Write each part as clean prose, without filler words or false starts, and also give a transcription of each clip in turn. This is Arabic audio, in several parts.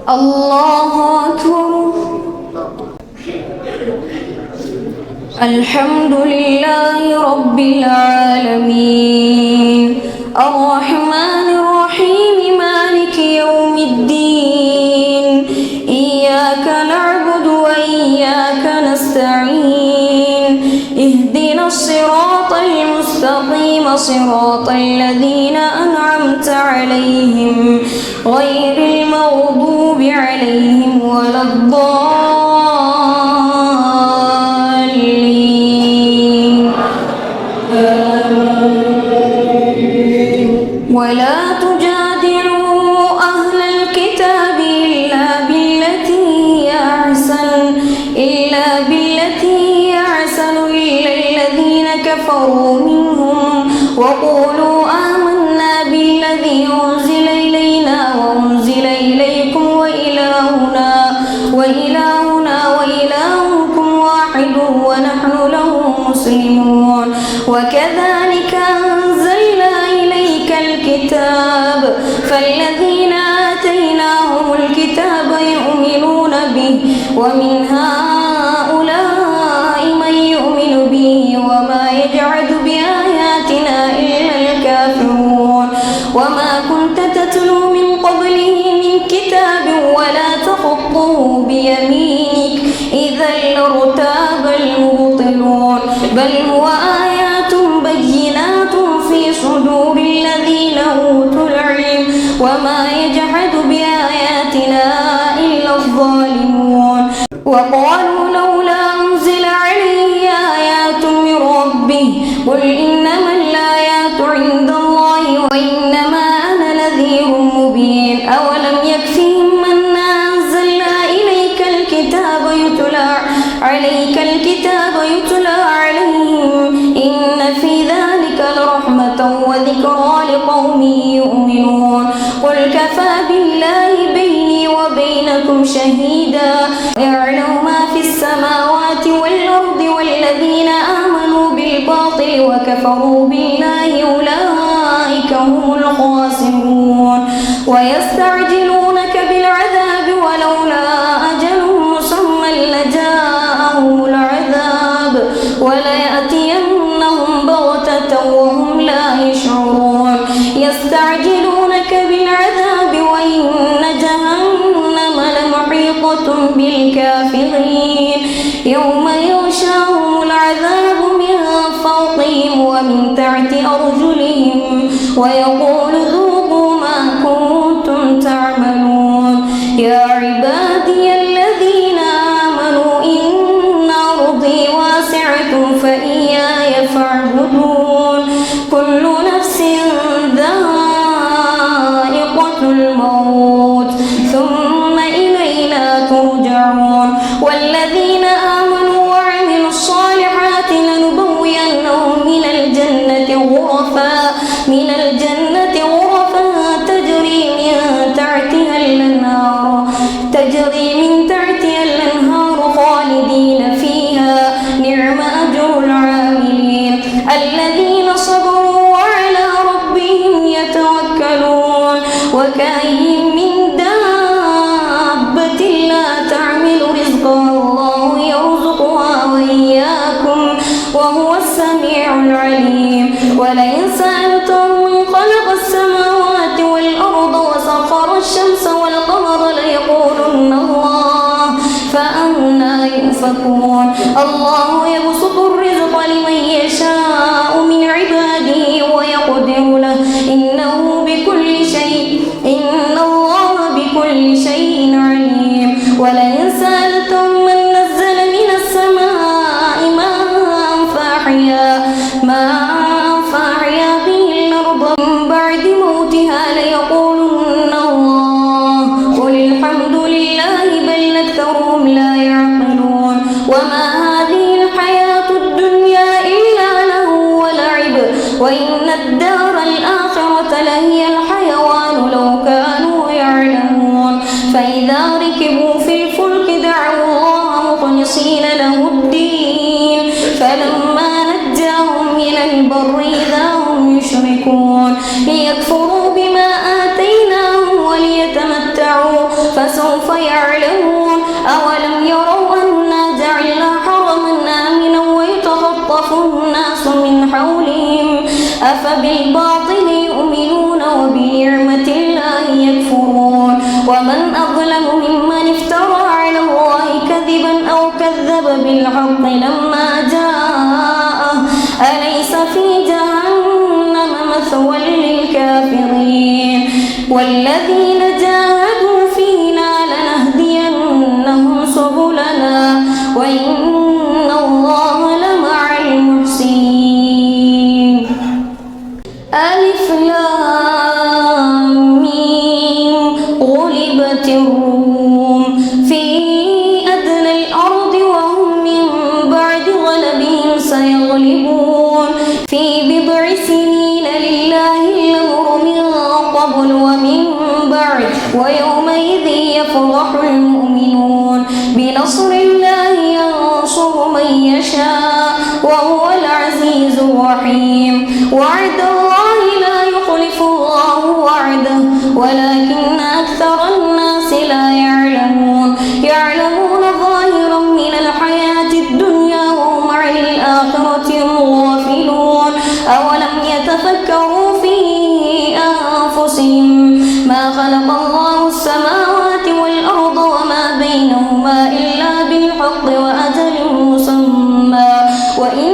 الله أكبر. الحمد لله رب العالمين الرحمن الرحيم مالك يوم الدين إياك نعبد وإياك نستعين اهدنا الصراط المستقيم صراط الذين أنعمت عليهم غير المغضوب عليهم ولا الضالين. ولا تجادلوا أهل الكتاب إلا بالتي هي أحسن إلا الذين كفروا منهم وقولوا آمنا بالذي أنزل إلينا وأنزل إليكم وإلهنا وإلهكم واحد ونحن له مسلمون. وكذلك أنزلنا إليك الكتاب فالذين آتيناهم الكتاب يؤمنون به ومن هؤلاء من يؤمن به وما يجعل بآياتنا إلا الكافرون. وما كنت تتلو من قبله من كتاب ولا تخطه بيمينك إذا لارتاب المبطلون بل هو آيات بينات في صدور الذين أوتوا العلم وما يجحد بآياتنا إلا الظالمون. وقالوا لولا أنزل عليه آيات من ربه قل إنما الآيات عند الله وإنما أنا نذير مبين. أولم يكفهم أنا أنزلنا إليك الكتاب يتلى عليهم إن في ذلك لرحمة وذكرى لقوم يؤمنون. قل كفى بالله بيني وبينكم شهيدا يعلم ما في السماوات والأرض والذين آمنوا بالباطل وكفروا بالله أولئك هم الخاسرون. ويستعجلونك بالعذاب ولولا أجل مسمى لجاءهم العذاب وليأتينهم بغتة وهم لا يشعرون. يستعجلونك بالعذاب وإن جهنم لمحيطة بالكافرين يوم يغشاهم العذاب من فوقهم ومن تحت أرجلهم ويقول ذوقوا ما كنتم تعملون. يا عبادي الذين آمنوا إن أرضي واسعة فإياي فاعبدون. كل نفس ذائقة الموت ثم إلينا ترجعون. والذين آمنوا وعملوا الصالحات لنبوينهم من الجنة غرفا تجري من تحتها الأنهار خالدين فيها نعم أجر العاملين الذين صبروا وعلى ربهم يتوكلون. وكأين من دابة لا تعمل رزقها الله يرزقها وإياكم وهو السميع العليم. ولئن سألتهم من خلق السماوات والأرض وسخر الشمس والقمر ليقولن الله فأنى يؤفكون. الله يبسط الرزق لمن يشاء من عباده ويقدر له إن الله بكل شيء عليم. ولئن سألتم من نزل من السماء ماء فأحيا به الأرض من بعد موتها ليقولن الله قل الحمد لله بل أكثرهم لا يعقلون. وما هذه الحياة الدنيا إلا لهو ولعب وإن الدار الآخرة لهي الحيوان لو كانوا يعلمون. فإذا ركبوا في الفلك دعوا الله مخلصين له الدين فلما نجاهم إلى البر إذا هم يشركون. يشركون ليكفروا بما آتيناهم وليتمتعوا فسوف يعلمون أولم يروا أنا جعلنا حرما آمنا ويتخطف الناس من حولهم أفبالباطل يؤمنون وبنعمة الله يكفرون ومن أظلم ممن افترى على الله كذبا أو كذب بالحق لما جاءه أليس في جهنم مثوى للكافرين والذين جاهدوا فينا لنهدينهم سبلنا وإن الله لمع المحسنين. ألف لام ميم غلبت الروم في أدنى الأرض وهم من بعد غلبهم سيغلبون في بضع سنين لله الأمر من قبل ومن بعد ويومئذ يفرح المؤمنون بنصر الله ينصر من يشاء وهو العزيز الرحيم وعد الله لا يخلف الله وعده ولكن أكثر الناس لا يعلمون ظاهرا من الحياة الدنيا وهم عن الآخرة غافلون أولم يتفكروا في أنفسهم ما خلق الله السماوات والأرض وما بينهما إلا بالحق وأجل مسمى وإن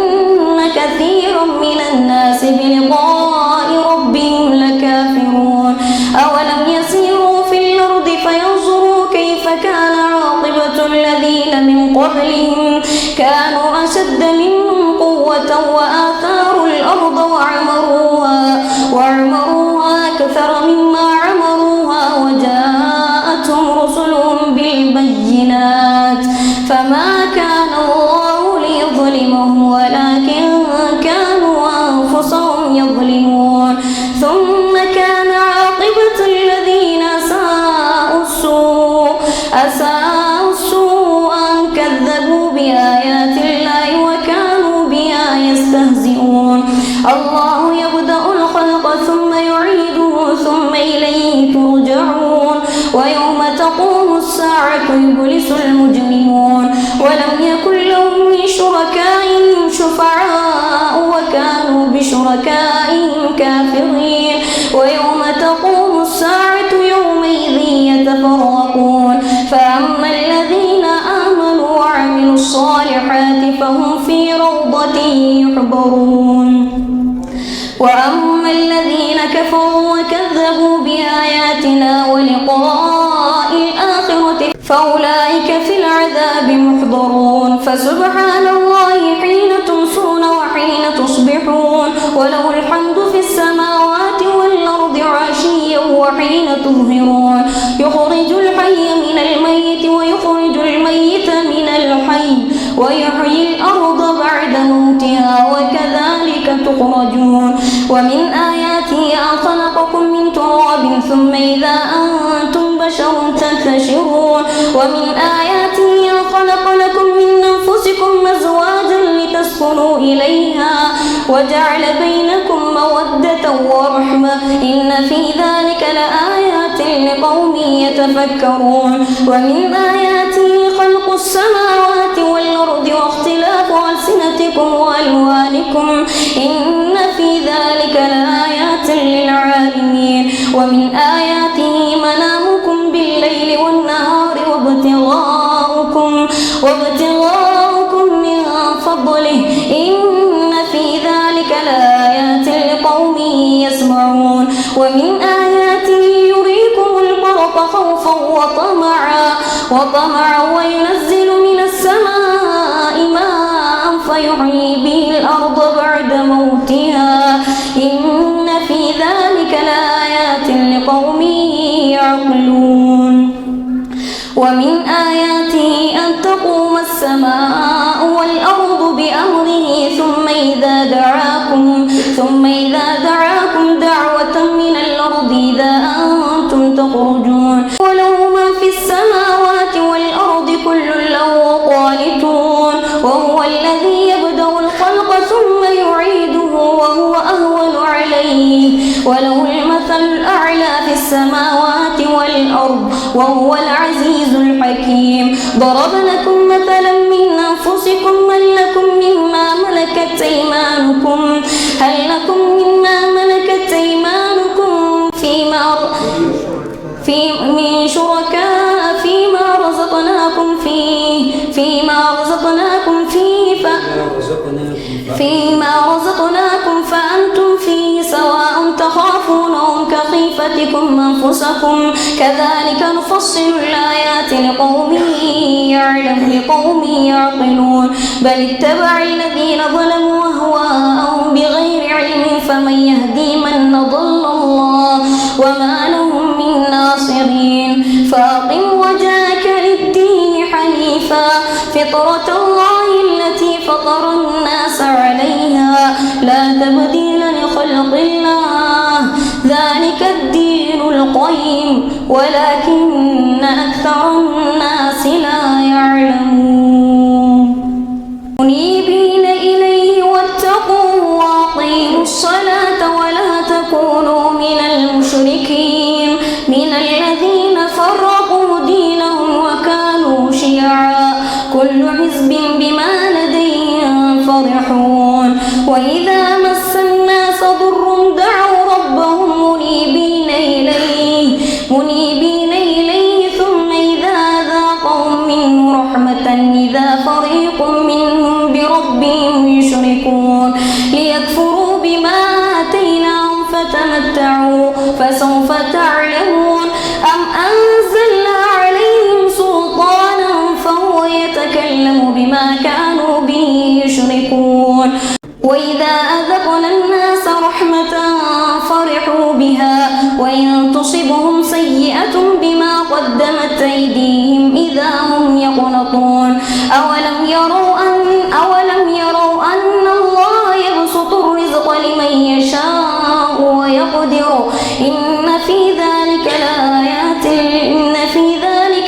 كثيرا من الناس بلقاء ربهم لكافرون أولم يسيروا في الأرض فينظروا كيف كان عاقبة الذين من قبلهم كانوا أشد منهم قوة وآثاروا الأرض وعمروها أكثر مما عمروها وجاءتهم رسلهم بالبينات فما كان الله ليظلمهم ولكن كانوا أنفسهم يظلمون ثم كان عاقبة الذين أساءوا السوء أن كذبوا بآيات الله وكانوا بها يستهزئون الله يبدأ الخلق ثم يعيده ثم إليه ترجعون ويوم تقوم الساعة يبلس المجرمون ولم يكن لهم من شركائهم شفعاء وكانوا بشركائهم كافرين ويوم تقوم الساعة يومئذ يتفرقون فأما الذين آمنوا وعملوا الصالحات فهم في روضة يحبرون وأما الذين كفروا وكذبوا بآياتنا ولقاء الآخرة فأولئك في العذاب محضرون فسبحان الله حين تمسون وحين تصبحون وله الحمد في السماوات والأرض عشيا وحين تظهرون يخرج الحي من الميت ويخرج الميت من الحي ويحيي الأرض بعد موتها وكذلك تخرجون ومن آياته أن خلقكم من تراب ثم إذا أنتم بشر تنتشرون ومن آياته أن خلق لكم من أنفسكم أزواجا لتسكنوا إليها وجعل بينكم مودة ورحمة إن في ذلك لآيات لقوم يتفكرون ومن آياته خلق السماوات والأرض واختلاف ألسنتكم وألوانكم إن في ذلك لآيات للعالمين ومن آياته منامكم بالليل والنهار وابتغاؤكم من فضله إن في ذلك لآيات لقوم يسمعون ومن آياته يريكم البرق خوفا وطمعا وينزل من السماء ماء فيحيي به الأرض بعد موتها إن في ذلك لآيات لقوم يعقلون ومن آياته أن تقوم السماء والأرض بأمره ثم إذا دعاكم دعوة من الأرض إذا أنتم تخرجون وله ما في السماوات والأرض كل له قانتون وهو الذي يبدأ الخلق ثم يعيده وهو أهون عليه عليه وله المثل الأعلى في السماوات والأرض وهو العزيز الحكيم. ضرب لكم مثلا من أنفسكم هل لكم مما ملكت أيمانكم من شركاء فيما رزقناكم فأنتم فيه سواء تخافونهم كخيفتكم أنفسكم كذلك نفصل الآيات لقوم يعقلون. بل اتبع الذين ظلموا أهواءهم بغير علم فمن يهدي من أضل الله وما لهم من ناصرين. فأقم وجهك للدين حنيفا فطرة الله التي فطر الناس عليها لا تبديل لخلق الله ذلك الدين القيم ولكن أكثر الناس لا يعلمون. منيبين إليه واتقوه وأقيموا الصلاة ولا تكونوا من المشركين من الذين فرقوا دينهم وكانوا شيعا كل حزب بما لديهم فرحون. وإذا مس الناس ضر دعوا ربهم منيبين إليه ثم إذا أذاقهم منه رحمة إذا فريق منهم بربهم يشركون ليكفروا بما آتيناهم فتمتعوا فسوف تعلمون. أم أنزلنا عليهم سلطانا فهو يتكلم بما كانوا به يشركون. وإذا أذقنا الناس رحمة فرحوا بها وإن تصبهم سيئة بما قدمت أيديهم إذا هم يقنطون. أولم يروا أن الله يبسط الرزق لمن يشاء ويقدر إن في ذلك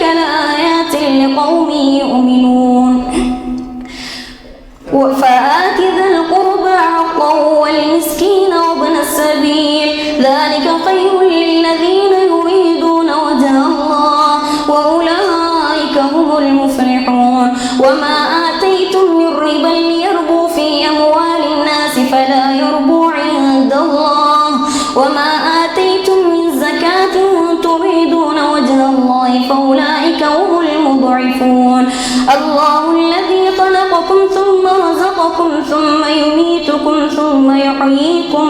لآيات لقوم يؤمنون. فآت ذا القربى حقه والمسكين وابن السبيل ذلك خير للذين يريدون وجه الله وأولئك هم المفلحون. وما آتيتم من ربا ليربو في أموال الناس فلا يربو عند الله وما آتيتم من زكاة تريدون وجه الله فأولئك هم المضعفون. الله الذي خلقكم ثم رزقكم ثم يميتكم ثم يحييكم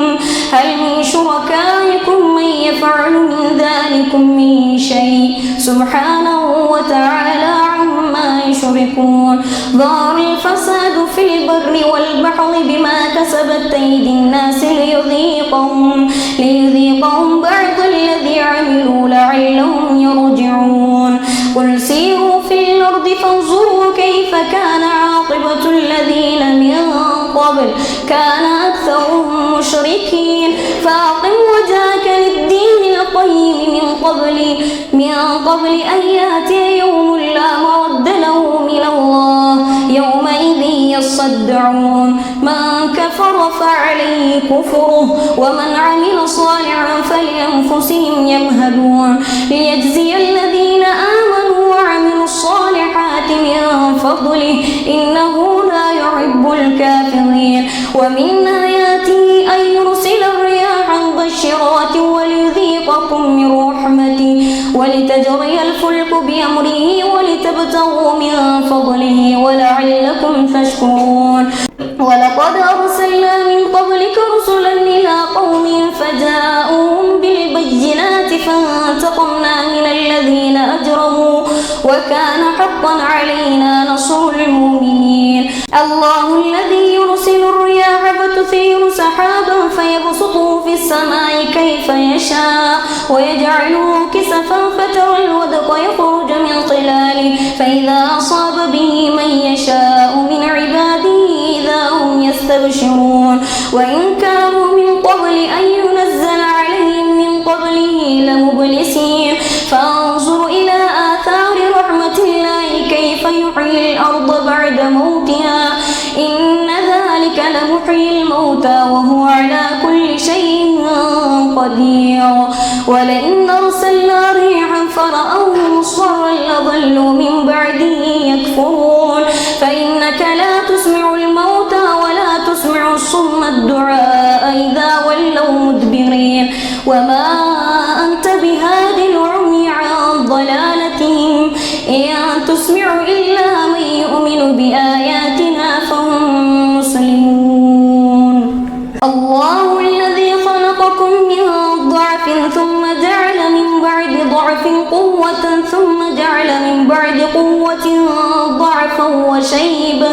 هل من شركائكم من يفعل من ذلكم من شيء سبحانه وتعالى عما يشركون. ظهر الفساد في البر والبحر بما كسبت أيدي الناس ليذيقهم بعض الذي عملوا لعلهم يرجعون. قل سيروا في الأرض فانظروا كيف كان عاقبة الذين من قبل كان أكثرهم مشركين. فأقم وجهك للدين القيم من قبل أن يأتي يوم لا مرد له من الله يومئذ يصدعون. من كفر فعليه كفره ومن عمل صالحا فلأنفسهم يمهدون ليجزي الذين آمنوا وعملوا الصالحات من فضله إنه لا يحب الكافرين. ومن آياته أن يرسل الرياح مبشرات وليذيقكم من رحمته ولتجري الفلك بأمره ولتبتغوا من فضله ولعلكم تشكرون. ولقد أرسلنا من قبلك رسلا إلى قومهم فجاءوهم بالبينات فانتقمنا من الذين أجرموا وكان حقا علينا نصر المؤمنين. الله الذي يرسل الرياح فتثير سحابا فيبسطه في السماء كيف يشاء ويجعله كسفا فترى الودق يخرج من خلاله فإذا أصاب به من يشاء من عباده إذا هم يستبشرون. وإن كانوا من قبل أن ينزل عليهم من قبله لمبلسين. فانظر إلى آثار رحمة الله كيف يحيي الأرض بعد موتها إن ذلك لمحيي الموتى وهو على كل شيء قدير ولئن أرسلنا ريحا فرأوه مصفرا لظلوا من بعده يكفرون فإنك لا تسمع الموتى ولا تسمع الصم الدعاء إذا ولوا مدبرين وما أنت بهاد العمي عن ضلالتهم إن تسمع إلا من يؤمن بآياتنا فهم مسلمون الله الذي خلقكم من ضعف ثم جعل من بعد ضعف قوة ثم جعل من بعد قوة ضعفا وشيبة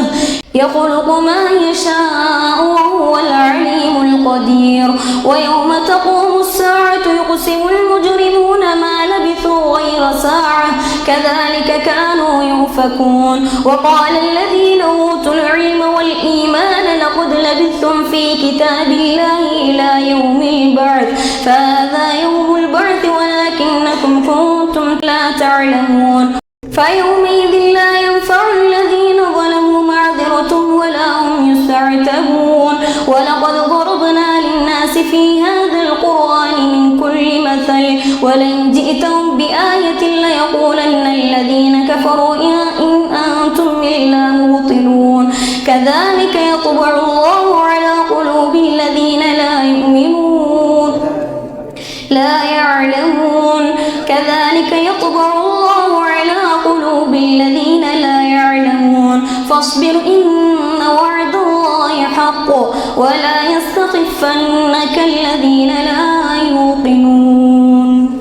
يخلق ما يشاء وهو العليم القدير ويوم تقوم الساعة يقسم المجرمون ما لبثوا غير ساعة كذلك كانوا يؤفكون وقال الذين أوتوا العلم والإيمان لقد لبثتم في كتاب الله إلى يوم البعث فهذا يوم البعث ولكنكم كنتم لا تعلمون فيومئذ لا ينفع الذين ظلموا معذرة ولا هم يستعتبون ولقد ضربنا للناس في هذا القرآن من كل مثل ولئن جئتهم بآية ليقولن الذين كفروا إن أنتم إلا مبطلون كذلك يطبع الله على قلوب الذين لا يعلمون كذلك يطبع الله على قلوب الذين لا يعلمون فاصبر إن وعد الله حق ولا يستخفنك الذين لا يوقنون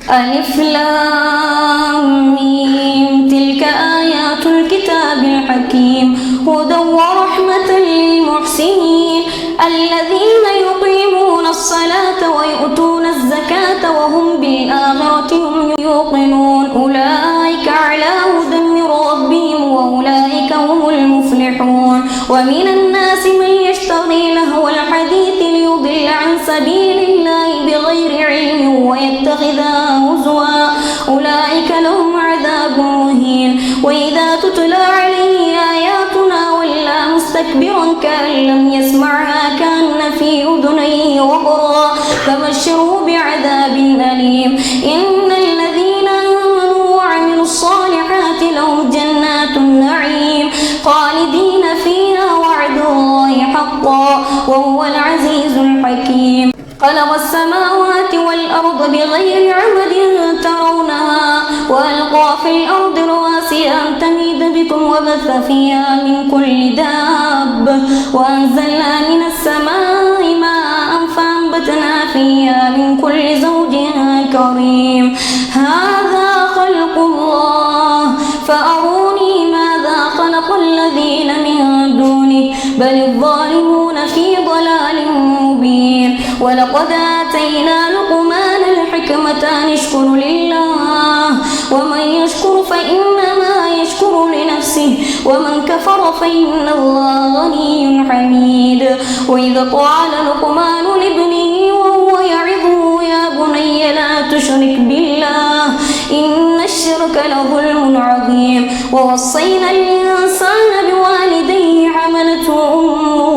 ألف لام ميم تلك آيات الكتاب الحكيم هدى ورحمة للمحسنين الذين يقيمون الصلاة ويؤتون الزكاة وهم بالآخرة هم يوقنون أولئك على هدى من ربهم وأولئك هم المفلحون ومن الناس من يشتري لهو الحديث ليضل عن سبيل الله بغير علم ويتخذها هزوا أولئك لهم عذاب مهين وإذا تتلى عليه آياتنا ولى مستكبرا كأن لم يسمعها كأن في أذنيه وقرا فبشره بعذاب أليم إن الذين آمنوا وعملوا الصالحات لهم جنات النعيم خالدين فيها وعد الله حقا وهو العزيز الحكيم خلق السماوات والأرض بغير عمد ترونها وألقى في الأرض رواسي أن تميد بكم وبث فيها من كل دابة وأنزلنا من السماء ماء فأنبتنا فيها من كل زوج كريم هذا خلق الله فأروني ماذا خلق الذين من دونه بل الظالمون في ضلال مبين ولقد آتينا لقمان الحكمة أن اشكر لله ومن يشكر فإنما يشكر لنفسه ومن كفر فإن الله غني حميد وإذ قال لقمان لابنه وهو يعظه يا بني لا تشرك بالله إن الشرك لظلم عظيم ووصينا الإنسان بوالديه حملته أمه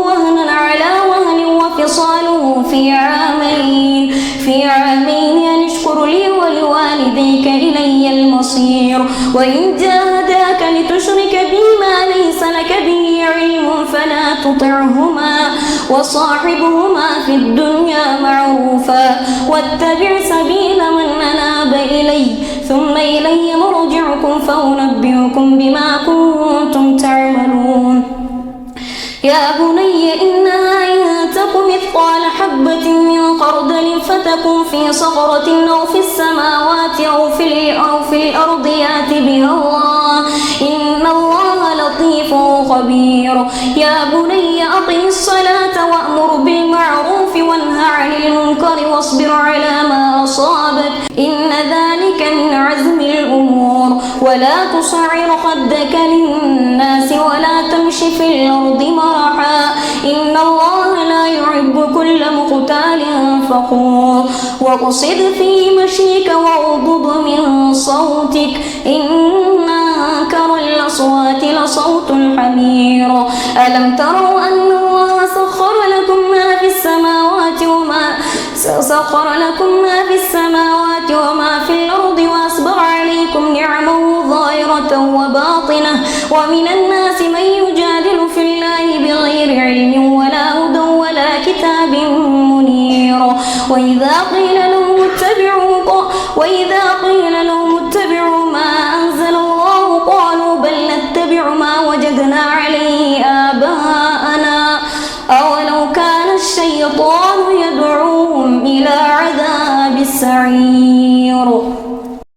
وهنا على وهن وفصاله في عامين أن اشكر لي ولوالديك إلي المصير وإن جاهداك لتشرك بي ما ليس لك به علم فلا تطعهما وصاحبهما في الدنيا معروفا واتبع سبيل من أناب إلي ثم إلي مرجعكم فأنبئكم بما كنتم تعملون يا بني إنها إن تك مثقال حبة من خردل فتكن في صخرة أو في السماوات أو في الأرض يأت بها الله إن الله لطيف خبير يا بني أقم الصلاة وأمر بالمعروف وانه عن المنكر واصبر على ما أصابك إن ذلك من عزم الأمور ولا تصعر خدك للناس ولا تمش في الأرض مرحا إن الله لا يحب كل مختال فخور واقصد في مشيك واغضض من صوتك إن أنكر الأصوات لصوت الحمير ألم تروا أن الله سخر وسخر لكم ما في السماوات وما في الأرض وأسبغ عليكم نعمه ظاهرة وباطنة ومن الناس من يجادل في الله بغير علم ولا هدى ولا كتاب منير وإذا قيل لهم اتبعوا